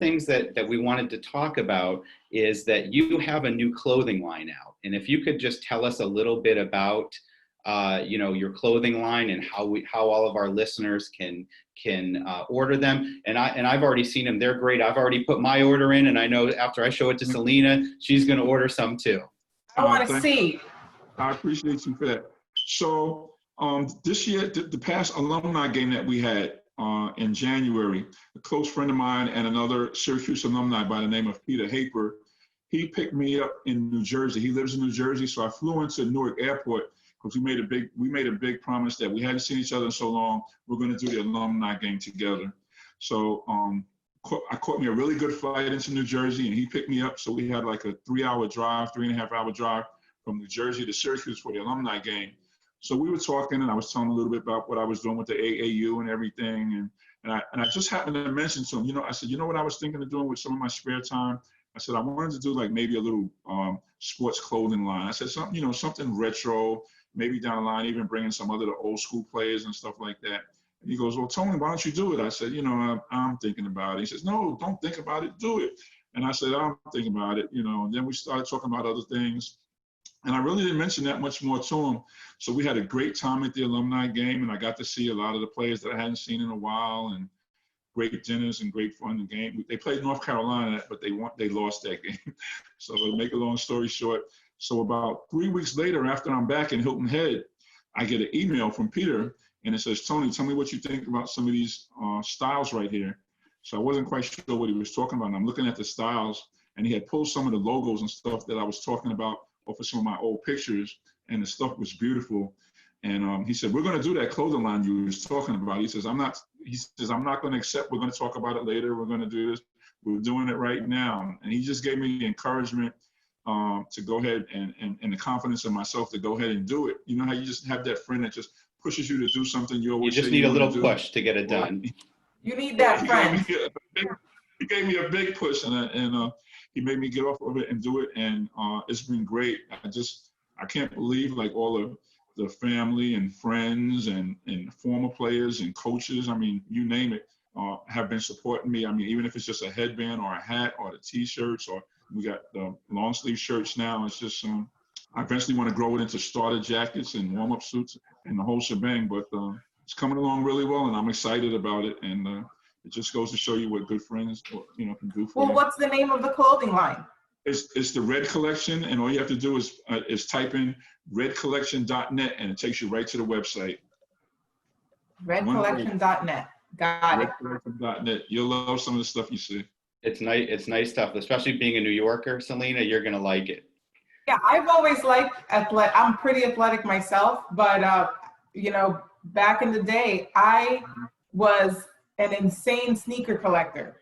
things that we wanted to talk about is that you have a new clothing line out. And if you could just tell us a little bit about, your clothing line and how all of our listeners can order them. And I've already seen them. They're great. I've already put my order in, and I know after I show it to Celena, she's going to order some too. I want to see. I appreciate you for that. So this year, the past alumni game that we had in January, a close friend of mine and another Syracuse alumni by the name of Peter Haber, he picked me up in New Jersey. He lives in New Jersey, so I flew into Newark Airport because we made a big promise that we hadn't seen each other in so long. We're going to do the alumni game together. So I caught me a really good flight into New Jersey, and he picked me up. So we had like a 3.5-hour drive from New Jersey to Syracuse for the alumni game. So we were talking, and I was telling him a little bit about what I was doing with the AAU and everything. And I just happened to mention to him, I said, what I was thinking of doing with some of my spare time? I said, I wanted to do like maybe a little sports clothing line. I said, something retro, maybe down the line, even bringing some other old school players and stuff like that. And he goes, well, Tony, why don't you do it? I said, I'm thinking about it. He says, no, don't think about it, do it. And I said, I'm thinking about it, and then we started talking about other things. And I really didn't mention that much more to him. So we had a great time at the alumni game, and I got to see a lot of the players that I hadn't seen in a while, and great dinners and great fun in the game. They played North Carolina, but they lost that game. So to make a long story short, so about 3 weeks later, after I'm back in Hilton Head, I get an email from Peter, and it says, Tony, tell me what you think about some of these styles right here. So I wasn't quite sure what he was talking about. And I'm looking at the styles, and he had pulled some of the logos and stuff that I was talking about off of some of my old pictures, and the stuff was beautiful. And he said, we're going to do that clothing line you was talking about. He says, I'm not going to accept, we're going to talk about it later. We're going to do this. We're doing it right now. And he just gave me the encouragement to go ahead and the confidence in myself to go ahead and do it. You know how you just have that friend that just pushes you to do something you always You just need a little push to get it done. You need that friend. He gave me a big push, and he made me get off of it and do it. And it's been great. I can't believe like all of the family and friends and former players and coaches, I mean, you name it, have been supporting me. I mean, even if it's just a headband or a hat or the T-shirts, or we got the long sleeve shirts now. It's just, I eventually want to grow it into starter jackets and warm-up suits and the whole shebang, but it's coming along really well, and I'm excited about it. And it just goes to show you what good friends, can do for you. Well, what's the name of the clothing line? It's the Red Collection, and all you have to do is type in redcollection.net, and it takes you right to the website. Redcollection.net. Got it. Redcollection.net. You'll love some of the stuff you see. It's nice. It's nice stuff, especially being a New Yorker, Celena. You're gonna like it. Yeah, I've always liked athletic. I'm pretty athletic myself, but back in the day, I was an insane sneaker collector.